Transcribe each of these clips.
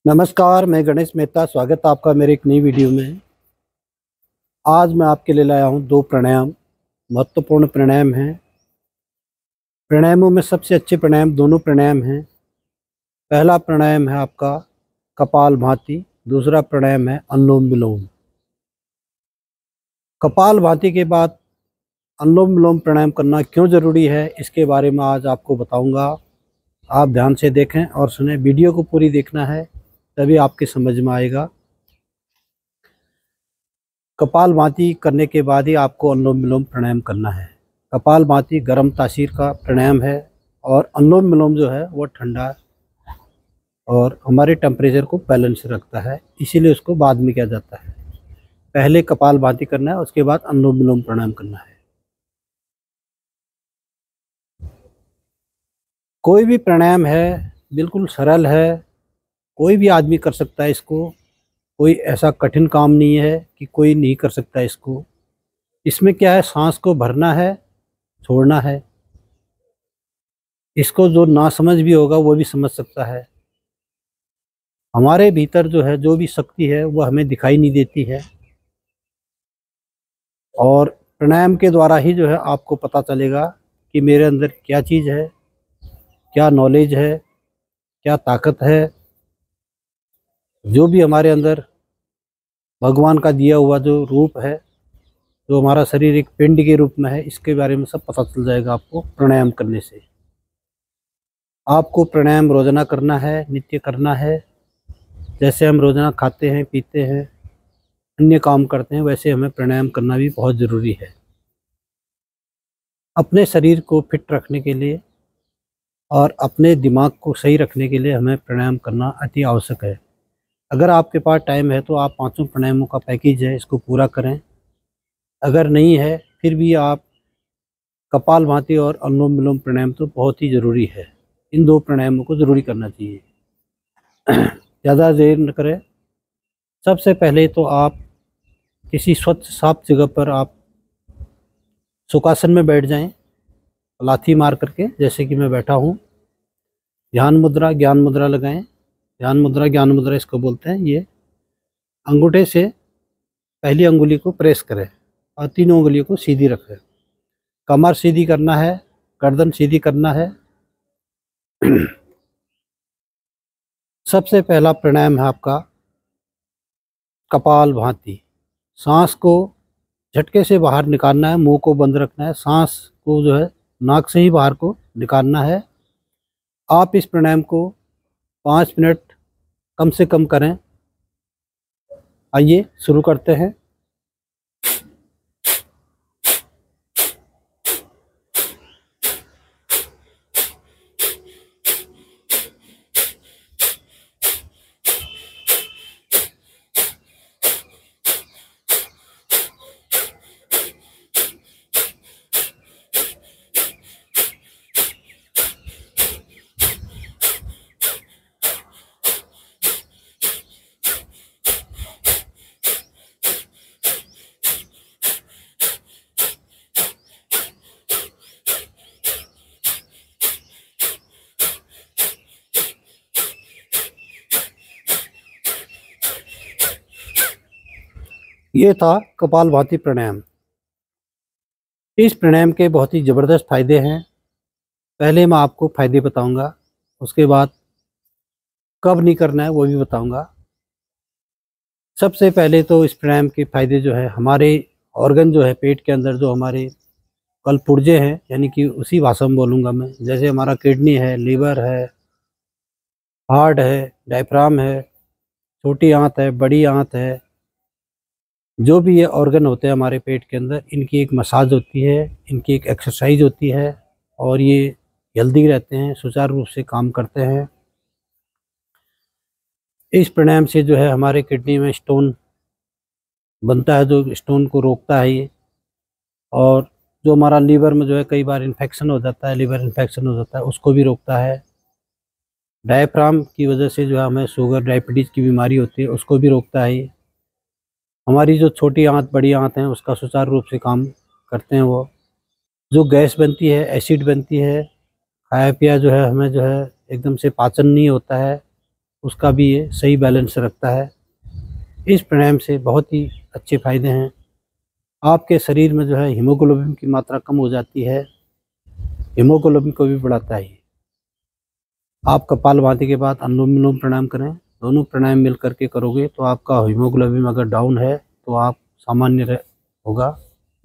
नमस्कार, मैं गणेश मेहता। स्वागत है आपका मेरे एक नई वीडियो में। आज मैं आपके लिए लाया हूं दो प्राणायाम। महत्वपूर्ण प्राणायाम हैं। प्राणायामों में सबसे अच्छे प्राणायाम दोनों प्राणायाम हैं। पहला प्राणायाम है आपका कपालभाति, दूसरा प्राणायाम है अनुलोम विलोम। कपालभाति के बाद अनुलोम विलोम प्राणायाम करना क्यों ज़रूरी है, इसके बारे में आज आपको बताऊंगा। आप ध्यान से देखें और सुनें। वीडियो को पूरी देखना है, तभी आपके समझ में आएगा। कपालभाति करने के बाद ही आपको अनुलोम विलोम प्राणायाम करना है। कपालभाति गर्म तासीर का प्राणायाम है और अनुलोम विलोम जो है वो ठंडा और हमारे टेम्परेचर को बैलेंस रखता है, इसीलिए उसको बाद में किया जाता है। पहले कपालभाति करना है, उसके बाद अनुलोम विलोम प्राणायाम करना है। कोई भी प्राणायाम है बिल्कुल सरल है, कोई भी आदमी कर सकता है इसको। कोई ऐसा कठिन काम नहीं है कि कोई नहीं कर सकता इसको। इसमें क्या है, सांस को भरना है, छोड़ना है। इसको जो ना समझ भी होगा वो भी समझ सकता है। हमारे भीतर जो है जो भी शक्ति है वो हमें दिखाई नहीं देती है, और प्राणायाम के द्वारा ही जो है आपको पता चलेगा कि मेरे अंदर क्या चीज़ है, क्या नॉलेज है, क्या ताकत है। जो भी हमारे अंदर भगवान का दिया हुआ जो रूप है, जो हमारा शरीर एक पिंड के रूप में है, इसके बारे में सब पता चल जाएगा आपको प्राणायाम करने से। आपको प्राणायाम रोजाना करना है, नित्य करना है। जैसे हम रोजाना खाते हैं, पीते हैं, अन्य काम करते हैं, वैसे हमें प्राणायाम करना भी बहुत ज़रूरी है। अपने शरीर को फिट रखने के लिए और अपने दिमाग को सही रखने के लिए हमें प्राणायाम करना अति आवश्यक है। अगर आपके पास टाइम है तो आप पांचों प्राणायामों का पैकेज है, इसको पूरा करें। अगर नहीं है फिर भी आप कपालभाति और अनुलोम विलोम प्राणायाम तो बहुत ही ज़रूरी है। इन दो प्राणायामों को ज़रूरी करना चाहिए। ज़्यादा देर न करें। सबसे पहले तो आप किसी स्वच्छ साफ जगह पर आप सुखासन में बैठ जाएं, लाथी मार करके, जैसे कि मैं बैठा हूँ। ध्यान मुद्रा, ज्ञान मुद्रा लगाएं। ध्यान मुद्रा, ज्ञान मुद्रा इसको बोलते हैं। ये अंगूठे से पहली अंगुली को प्रेस करें और तीनों अंगुलियों को सीधी रखें। कमर सीधी करना है, गर्दन सीधी करना है। सबसे पहला प्राणायाम है आपका कपालभाति। सांस को झटके से बाहर निकालना है, मुंह को बंद रखना है, सांस को जो है नाक से ही बाहर को निकालना है। आप इस प्राणायाम को 5 मिनट कम से कम करें। आइए शुरू करते हैं। ये था कपालभाति प्राणायाम। इस प्राणायाम के बहुत ही ज़बरदस्त फायदे हैं। पहले मैं आपको फायदे बताऊंगा, उसके बाद कब नहीं करना है वो भी बताऊंगा। सबसे पहले तो इस प्राणायाम के फायदे जो है, हमारे ऑर्गन जो है पेट के अंदर, जो हमारे कलपुर्जे हैं, यानी कि उसी भाषा में बोलूँगा मैं। जैसे हमारा किडनी है, लीवर है, हार्ट है, डायफ्राम है, छोटी आंत है, बड़ी आंत है, जो भी ये ऑर्गन होते हैं हमारे पेट के अंदर, इनकी एक मसाज होती है, इनकी एक एक्सरसाइज होती है, और ये हेल्दी रहते हैं, सुचारू रूप से काम करते हैं। इस प्राणायाम से जो है हमारे किडनी में स्टोन बनता है, जो स्टोन को रोकता है ये। और जो हमारा लीवर में जो है कई बार इन्फेक्शन हो जाता है, लीवर इन्फेक्शन हो जाता है, उसको भी रोकता है। डायफ्राम की वजह से जो है हमें शुगर, डायबिटीज़ की बीमारी होती है, उसको भी रोकता है ये। हमारी जो छोटी आंत, बड़ी आंत हैं, उसका सुचारू रूप से काम करते हैं वो। जो गैस बनती है, एसिड बनती है, खाया पिया जो है हमें जो है एकदम से पाचन नहीं होता है, उसका भी ये सही बैलेंस रखता है। इस प्राणायाम से बहुत ही अच्छे फायदे हैं। आपके शरीर में जो है हीमोग्लोबिन की मात्रा कम हो जाती है, हीमोग्लोबिन को भी बढ़ाता है। आप कपालभाति के बाद अनुलोम विलोम प्राणायाम करें, दोनों प्राणायाम मिल करके करोगे तो आपका हीमोग्लोबिन अगर डाउन है तो आप सामान्य होगा,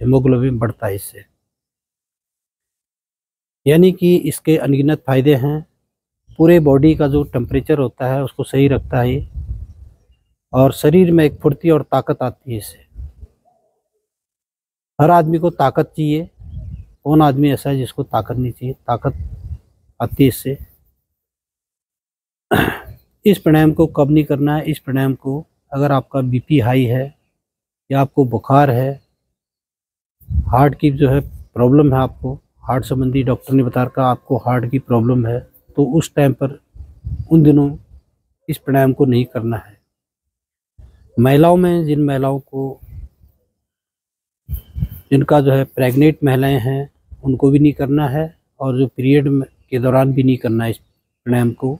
हीमोग्लोबिन बढ़ता है इससे। यानी कि इसके अनगिनत फायदे हैं। पूरे बॉडी का जो टेम्परेचर होता है उसको सही रखता है ये, और शरीर में एक फुर्ती और ताकत आती है इससे। हर आदमी को ताकत चाहिए, कौन आदमी ऐसा है जिसको ताकत नहीं चाहिए? ताकत आती है इससे। इस प्राणायाम को कब नहीं करना है? इस प्राणायाम को अगर आपका बीपी हाई है या आपको बुखार है, हार्ट की जो है प्रॉब्लम है, आपको हार्ट संबंधी डॉक्टर ने बता रखा आपको हार्ट की प्रॉब्लम है, तो उस टाइम पर उन दिनों इस प्राणायाम को नहीं करना है। महिलाओं में जिन महिलाओं को जिनका जो है प्रेग्नेंट महिलाएं हैं उनको भी नहीं करना है, और जो पीरियड के दौरान भी नहीं करना है इस प्राणायाम को।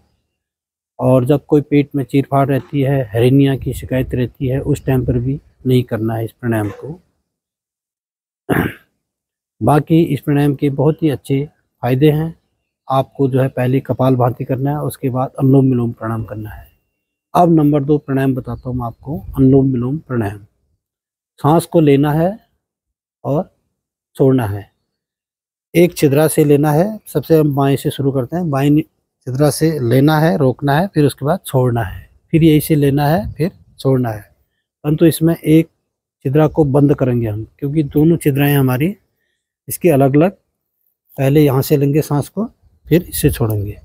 और जब कोई पेट में चीरफाड़ रहती है, हेरेनिया की शिकायत रहती है, उस टाइम पर भी नहीं करना है इस प्राणायाम को। बाकी इस प्राणायाम के बहुत ही अच्छे फायदे हैं। आपको जो है पहले कपालभाति करना है, उसके बाद अनुलोम विलोम प्राणायाम करना है। अब नंबर 2 प्राणायाम बताता हूँ मैं आपको, अनुलोम विलोम प्राणायाम। सांस को लेना है और छोड़ना है। एक छिद्रा से लेना है, सबसे हम बाएं से शुरू करते हैं। बाएं छिद्रा से लेना है, रोकना है, फिर उसके बाद छोड़ना है, फिर यही से लेना है, फिर छोड़ना है। परंतु इसमें एक छिद्रा को बंद करेंगे हम, क्योंकि दोनों छिद्राएं हमारी इसकी अलग अलग। पहले यहाँ से लेंगे सांस को, फिर इससे छोड़ेंगे।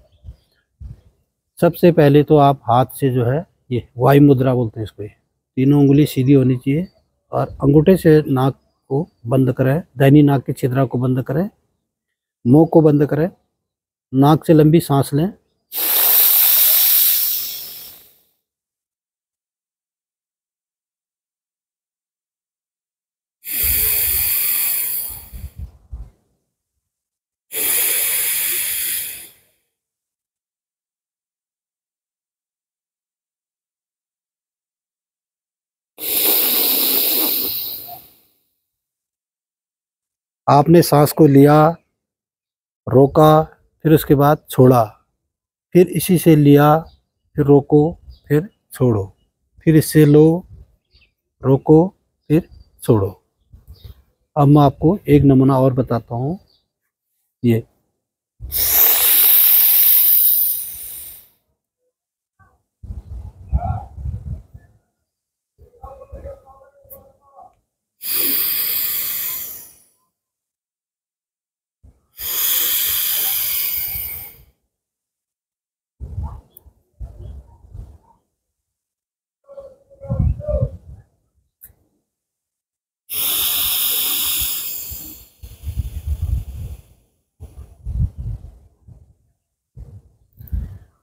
सबसे पहले तो आप हाथ से जो है ये वायु मुद्रा बोलते हैं इसको, ये तीनों उंगली सीधी होनी चाहिए और अंगूठे से नाक को बंद करें, दाहिनी नाक के छिद्रा को बंद करें, मुंह को बंद करें, नाक से लंबी सांस लें। आपने सांस को लिया, रोका, फिर उसके बाद छोड़ा, फिर इसी से लिया, फिर रोको, फिर छोड़ो, फिर इससे लो, रोको, फिर छोड़ो। अब मैं आपको एक नमूना और बताता हूँ। ये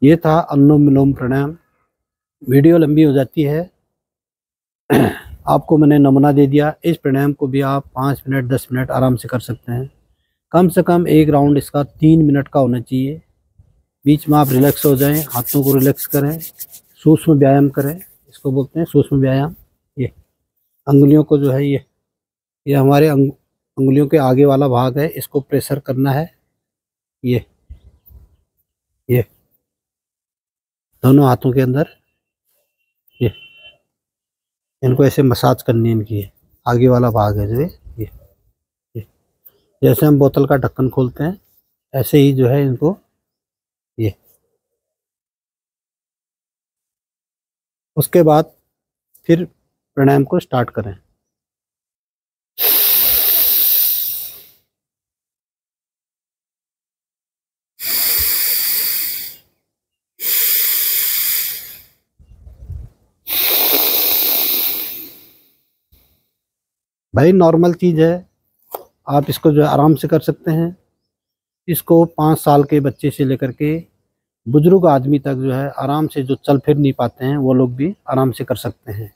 ये था अनुलोम विलोम प्राणायाम। वीडियो लंबी हो जाती है, आपको मैंने नमूना दे दिया। इस प्राणायाम को भी आप 5 मिनट 10 मिनट आराम से कर सकते हैं। कम से कम एक राउंड इसका 3 मिनट का होना चाहिए। बीच में आप रिलैक्स हो जाएं, हाथों को रिलैक्स करें, सूक्ष्म व्यायाम करें, इसको बोलते हैं सूक्ष्म व्यायाम। ये अंगुलियों को जो है ये हमारे अंगुलियों के आगे वाला भाग है, इसको प्रेशर करना है। ये दोनों हाथों के अंदर ये इनको ऐसे मसाज करनी है, इनकी आगे वाला भाग है जो ये जैसे हम बोतल का ढक्कन खोलते हैं ऐसे ही जो है इनको ये। उसके बाद फिर प्राणायाम को स्टार्ट करें। भाई नॉर्मल चीज़ है, आप इसको जो है आराम से कर सकते हैं। इसको 5 साल के बच्चे से लेकर के बुजुर्ग आदमी तक जो है आराम से, जो चल फिर नहीं पाते हैं वो लोग भी आराम से कर सकते हैं।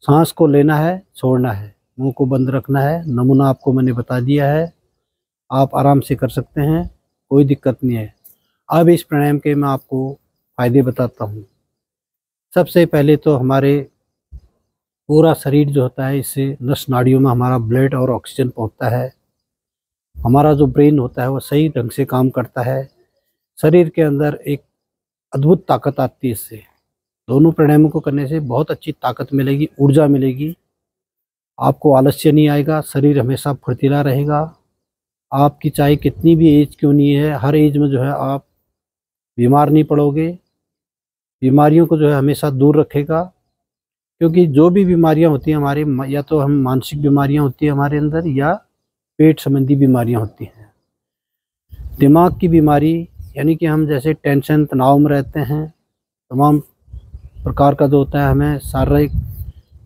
सांस को लेना है, छोड़ना है, मुंह को बंद रखना है। नमूना आपको मैंने बता दिया है, आप आराम से कर सकते हैं, कोई दिक्कत नहीं है। अब इस प्राणायाम के मैं आपको फ़ायदे बताता हूँ। सबसे पहले तो हमारे पूरा शरीर जो होता है, इससे नस नाड़ियों में हमारा ब्लड और ऑक्सीजन पहुंचता है। हमारा जो ब्रेन होता है वो सही ढंग से काम करता है। शरीर के अंदर एक अद्भुत ताकत आती है इससे। दोनों प्राणायामों को करने से बहुत अच्छी ताकत मिलेगी, ऊर्जा मिलेगी, आपको आलस्य नहीं आएगा, शरीर हमेशा फुर्तीला रहेगा। आपकी चाहे कितनी भी एज क्यों नहीं है, हर एज में जो है आप बीमार नहीं पड़ोगे। बीमारियों को जो है हमेशा दूर रखेगा, क्योंकि जो भी बीमारियां होती हैं हमारे, या तो हम मानसिक बीमारियां होती हैं हमारे अंदर, या पेट संबंधी बीमारियां होती हैं। दिमाग की बीमारी यानी कि हम जैसे टेंशन तनाव में रहते हैं, तमाम प्रकार का जो होता है, हमें शारीरिक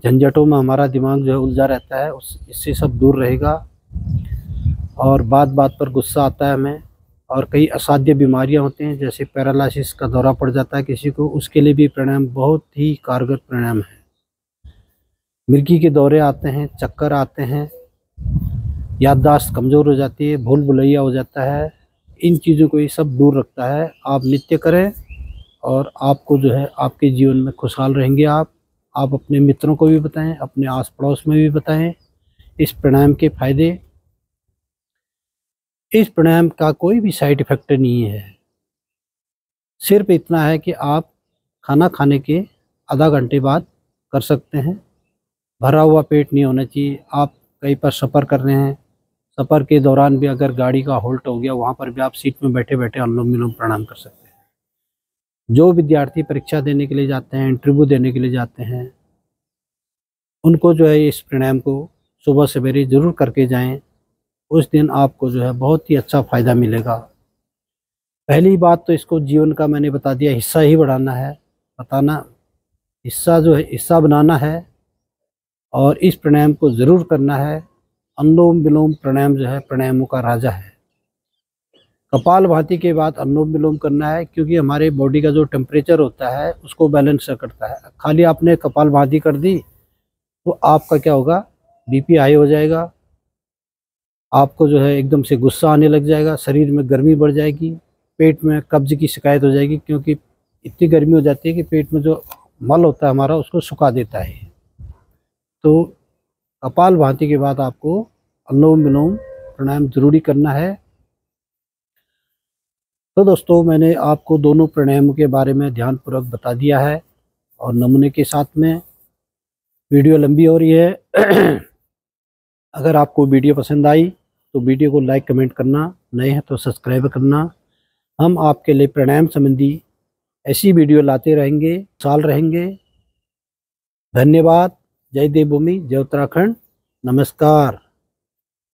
झंझटों में हमारा दिमाग जो है उलझा रहता है, इससे सब दूर रहेगा। और बात बात पर गुस्सा आता है हमें, और कई असाध्य बीमारियां होती हैं, जैसे पैरालिसिस का दौरा पड़ जाता है किसी को, उसके लिए भी प्राणायाम बहुत ही कारगर प्राणायाम है। मिर्गी के दौरे आते हैं, चक्कर आते हैं, याददाश्त कमज़ोर हो जाती है, भूल भुलैया हो जाता है, इन चीज़ों को ये सब दूर रखता है। आप नित्य करें और आपको जो है आपके जीवन में खुशहाल रहेंगे। आप अपने मित्रों को भी बताएं, अपने आस पड़ोस में भी बताएं इस प्राणायाम के फायदे। इस प्राणायाम का कोई भी साइड इफ़ेक्ट नहीं है, सिर्फ इतना है कि आप खाना खाने के आधा घंटे बाद कर सकते हैं। भरा हुआ पेट नहीं होना चाहिए। आप कहीं पर सफ़र कर रहे हैं, सफ़र के दौरान भी अगर गाड़ी का हॉल्ट हो गया, वहाँ पर भी आप सीट में बैठे बैठे अनुलोम विलोम प्राणायाम कर सकते हैं। जो विद्यार्थी परीक्षा देने के लिए जाते हैं, इंटरव्यू देने के लिए जाते हैं, उनको जो है इस प्राणायाम को सुबह सवेरे ज़रूर करके जाएं। उस दिन आपको जो है बहुत ही अच्छा फ़ायदा मिलेगा। पहली बात तो इसको जीवन का मैंने बता दिया, हिस्सा ही बढ़ाना है, बताना, हिस्सा जो है हिस्सा बनाना है, और इस प्राणायाम को ज़रूर करना है। अनुलोम विलोम प्राणायाम जो है प्राणायामों का राजा है। कपालभाति के बाद अनुलोम विलोम करना है, क्योंकि हमारे बॉडी का जो टेम्परेचर होता है उसको बैलेंस करता है। खाली आपने कपालभाति कर दी तो आपका क्या होगा, बीपी हाई हो जाएगा, आपको जो है एकदम से गुस्सा आने लग जाएगा, शरीर में गर्मी बढ़ जाएगी, पेट में कब्ज की शिकायत हो जाएगी, क्योंकि इतनी गर्मी हो जाती है कि पेट में जो मल होता है हमारा उसको सुखा देता है। तो कपालभाति के बाद आपको अनुलोम विलोम प्राणायाम जरूरी करना है। तो दोस्तों, मैंने आपको दोनों प्राणायामों के बारे में ध्यानपूर्वक बता दिया है, और नमूने के साथ में। वीडियो लंबी हो रही है अगर आपको वीडियो पसंद आई तो वीडियो को लाइक कमेंट करना, नए हैं तो सब्सक्राइब करना। हम आपके लिए प्राणायाम संबंधी ऐसी वीडियो लाते रहेंगे, साल रहेंगे। धन्यवाद। जय देवभूमि, जय उत्तराखंड, नमस्कार।